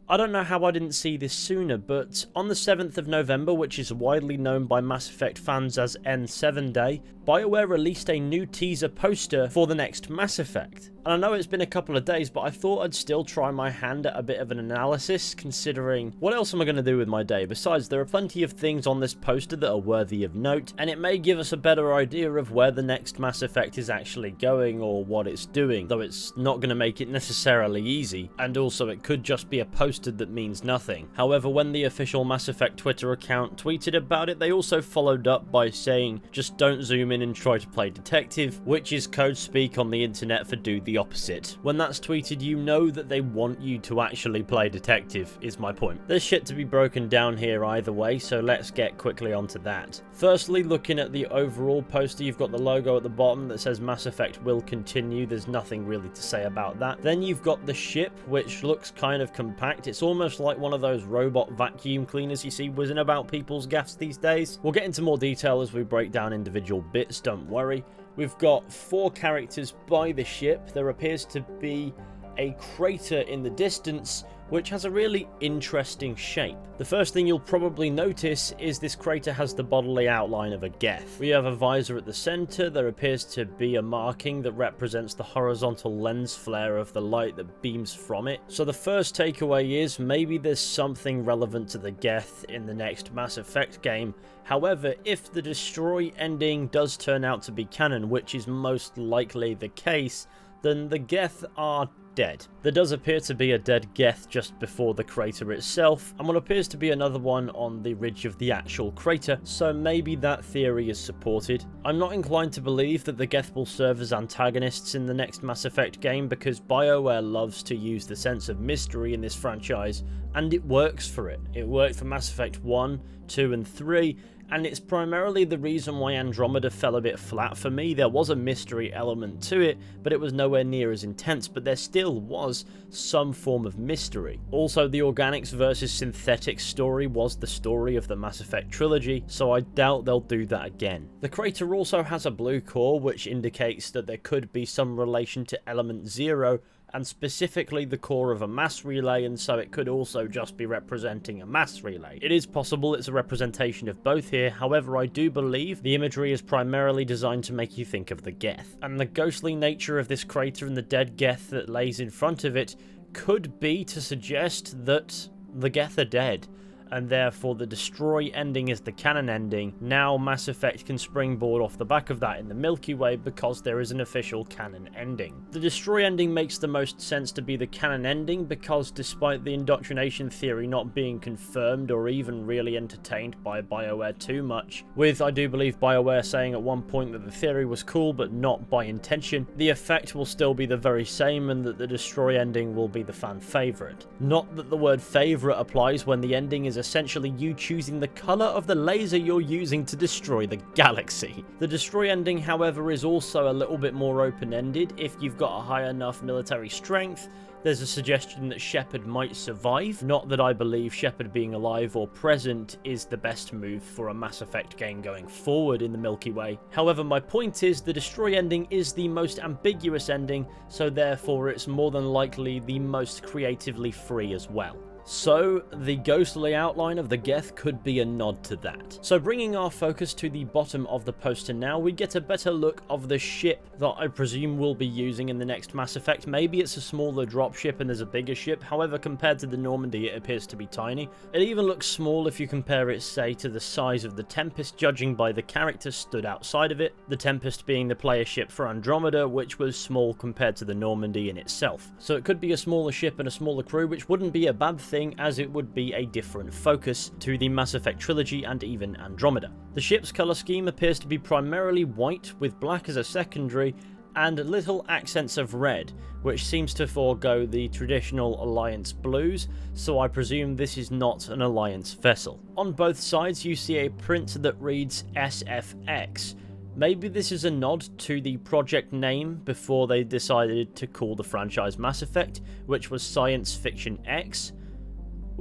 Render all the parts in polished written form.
I don't know how I didn't see this sooner, but on the 7th of November, which is widely known by Mass Effect fans as N7 Day, BioWare released a new teaser poster for the next Mass Effect. And I know it's been a couple of days, but I thought I'd still try my hand at a bit of an analysis, considering what else am I going to do with my day? Besides, there are plenty of things on this poster that are worthy of note, and it may give us a better idea of where the next Mass Effect is actually going or what it's doing, though it's not going to make it necessarily easy, and also it could just be a poster that means nothing. However, when the official Mass Effect Twitter account tweeted about it, they also followed up by saying, just don't zoom in and try to play detective, which is code speak on the internet for do the opposite. When that's tweeted, you know that they want you to actually play detective, is my point. There's shit to be broken down here either way, so let's get quickly onto that. Firstly, looking at the overall poster, you've got the logo at the bottom that says Mass Effect will continue. There's nothing really to say about that. Then you've got the ship, which looks kind of compact. It's almost like one of those robot vacuum cleaners you see whizzing about people's gaffs these days. We'll get into more detail as we break down individual bits, don't worry. We've got 4 characters by the ship. There appears to be a crater in the distance, which has a really interesting shape. The first thing you'll probably notice is this crater has the bodily outline of a Geth. We have a visor at the center. There appears to be a marking that represents the horizontal lens flare of the light that beams from it. So the first takeaway is maybe there's something relevant to the Geth in the next Mass Effect game. However, if the destroy ending does turn out to be canon, which is most likely the case, then the Geth are dead. There does appear to be a dead Geth just before the crater itself, and what appears to be another one on the ridge of the actual crater, so maybe that theory is supported. I'm not inclined to believe that the Geth will serve as antagonists in the next Mass Effect game, because BioWare loves to use the sense of mystery in this franchise, and it works for it. It worked for Mass Effect 1, 2 and 3, and it's primarily the reason why Andromeda fell a bit flat for me. There was a mystery element to it, but it was nowhere near as intense, but there still was some form of mystery. Also, the organics versus synthetics story was the story of the Mass Effect trilogy, so I doubt they'll do that again. The crater also has a blue core, which indicates that there could be some relation to Element Zero, and specifically the core of a mass relay, and so it could also just be representing a mass relay. It is possible it's a representation of both here, however I do believe the imagery is primarily designed to make you think of the Geth, and the ghostly nature of this crater and the dead Geth that lays in front of it could be to suggest that the Geth are dead, and therefore the destroy ending is the canon ending. Now Mass Effect can springboard off the back of that in the Milky Way because there is an official canon ending. The destroy ending makes the most sense to be the canon ending because despite the indoctrination theory not being confirmed or even really entertained by BioWare too much, with I do believe BioWare saying at one point that the theory was cool but not by intention, the effect will still be the very same and that the destroy ending will be the fan favourite. Not that the word favourite applies when the ending is essentially you choosing the colour of the laser you're using to destroy the galaxy. The destroy ending, however, is also a little bit more open-ended. If you've got a high enough military strength, there's a suggestion that Shepard might survive. Not that I believe Shepard being alive or present is the best move for a Mass Effect game going forward in the Milky Way. However, my point is the destroy ending is the most ambiguous ending, so therefore it's more than likely the most creatively free as well. So, the ghostly outline of the Geth could be a nod to that. So bringing our focus to the bottom of the poster now, we get a better look of the ship that I presume we'll be using in the next Mass Effect. Maybe it's a smaller dropship and there's a bigger ship, however compared to the Normandy it appears to be tiny. It even looks small if you compare it, say, to the size of the Tempest, judging by the characters stood outside of it. The Tempest being the player ship for Andromeda, which was small compared to the Normandy in itself. So it could be a smaller ship and a smaller crew, which wouldn't be a bad thing, as it would be a different focus to the Mass Effect trilogy and even Andromeda. The ship's colour scheme appears to be primarily white, with black as a secondary, and little accents of red, which seems to forego the traditional Alliance blues, so I presume this is not an Alliance vessel. On both sides you see a print that reads SFX. Maybe this is a nod to the project name before they decided to call the franchise Mass Effect, which was Science Fiction X,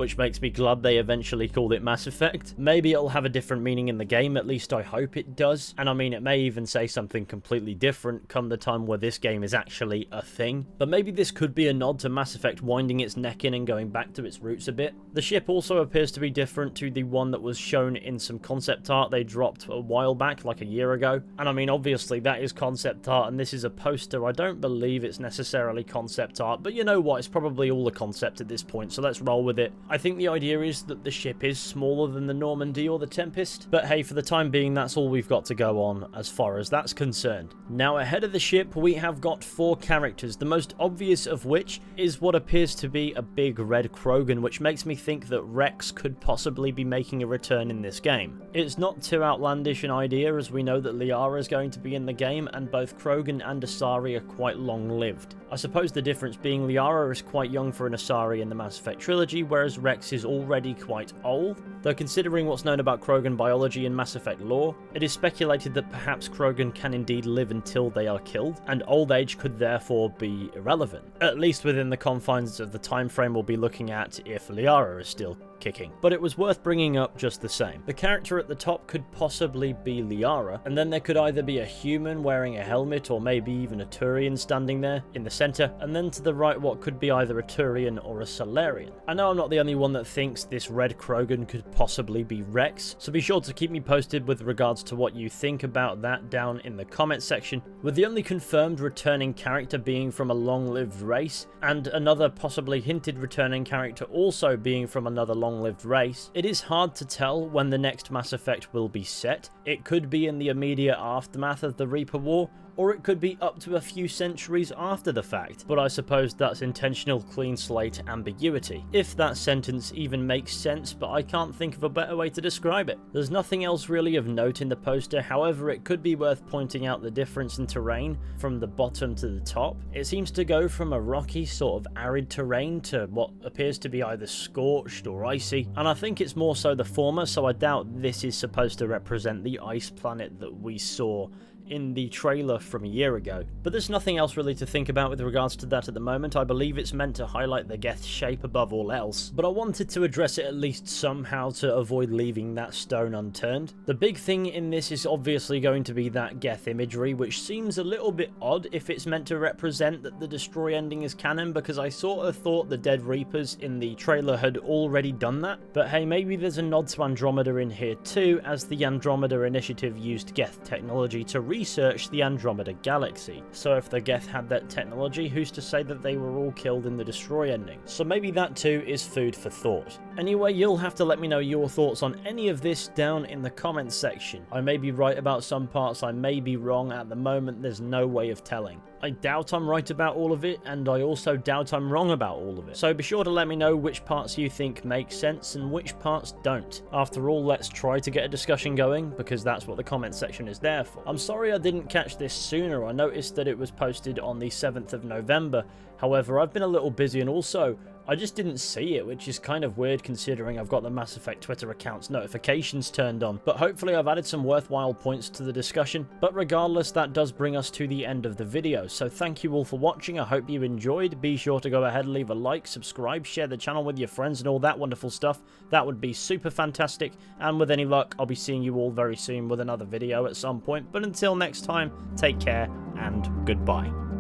which makes me glad they eventually called it Mass Effect. Maybe it'll have a different meaning in the game, at least I hope it does. And I mean, it may even say something completely different come the time where this game is actually a thing. But maybe this could be a nod to Mass Effect winding its neck in and going back to its roots a bit. The ship also appears to be different to the one that was shown in some concept art they dropped a while back, like a year ago. And I mean, obviously that is concept art and this is a poster. I don't believe it's necessarily concept art, but you know what, it's probably all a concept at this point, so let's roll with it. I think the idea is that the ship is smaller than the Normandy or the Tempest, but hey, for the time being, that's all we've got to go on as far as that's concerned. Now, ahead of the ship, we have got 4 characters, the most obvious of which is what appears to be a big red Krogan, which makes me think that Wrex could possibly be making a return in this game. It's not too outlandish an idea, as we know that Liara is going to be in the game, and both Krogan and Asari are quite long-lived. I suppose the difference being Liara is quite young for an Asari in the Mass Effect trilogy, whereas Wrex is already quite old. Though considering what's known about Krogan biology in Mass Effect lore, it is speculated that perhaps Krogan can indeed live until they are killed, and old age could therefore be irrelevant, at least within the confines of the time frame we'll be looking at if Liara is still kicking. But it was worth bringing up just the same. The character at the top could possibly be Liara, and then there could either be a human wearing a helmet or maybe even a Turian standing there in the center, and then to the right what could be either a Turian or a Solarian. I know I'm not the only one that thinks this red Krogan could possibly be Wrex, so be sure to keep me posted with regards to what you think about that down in the comment section, with the only confirmed returning character being from a long-lived race, and another possibly hinted returning character also being from another long-lived race. It is hard to tell when the next Mass Effect will be set. It could be in the immediate aftermath of the Reaper War, or it could be up to a few centuries after the fact, but I suppose that's intentional clean slate ambiguity, if that sentence even makes sense, but I can't think of a better way to describe it. There's nothing else really of note in the poster, however it could be worth pointing out the difference in terrain from the bottom to the top. It seems to go from a rocky sort of arid terrain to what appears to be either scorched or icy, and I think it's more so the former, so I doubt this is supposed to represent the ice planet that we saw in the trailer from a year ago. But there's nothing else really to think about with regards to that at the moment. I believe it's meant to highlight the Geth shape above all else, but I wanted to address it at least somehow to avoid leaving that stone unturned. The big thing in this is obviously going to be that Geth imagery, which seems a little bit odd if it's meant to represent that the Destroy ending is canon, because I sort of thought the Dead Reapers in the trailer had already done that. But hey, maybe there's a nod to Andromeda in here too, as the Andromeda Initiative used Geth technology to research the Andromeda Galaxy. So if the Geth had that technology, who's to say that they were all killed in the Destroy ending? So maybe that too is food for thought. Anyway, you'll have to let me know your thoughts on any of this down in the comments section. I may be right about some parts, I may be wrong. At the moment, there's no way of telling. I doubt I'm right about all of it, and I also doubt I'm wrong about all of it. So be sure to let me know which parts you think make sense and which parts don't. After all, let's try to get a discussion going, because that's what the comment section is there for. I'm sorry I didn't catch this sooner. I noticed that it was posted on the 7th of November. However, I've been a little busy, and also I just didn't see it, which is kind of weird considering I've got the Mass Effect Twitter account's notifications turned on. But hopefully I've added some worthwhile points to the discussion. But regardless, that does bring us to the end of the video. So thank you all for watching. I hope you enjoyed. Be sure to go ahead and leave a like, subscribe, share the channel with your friends and all that wonderful stuff. That would be super fantastic. And with any luck, I'll be seeing you all very soon with another video at some point. But until next time, take care and goodbye.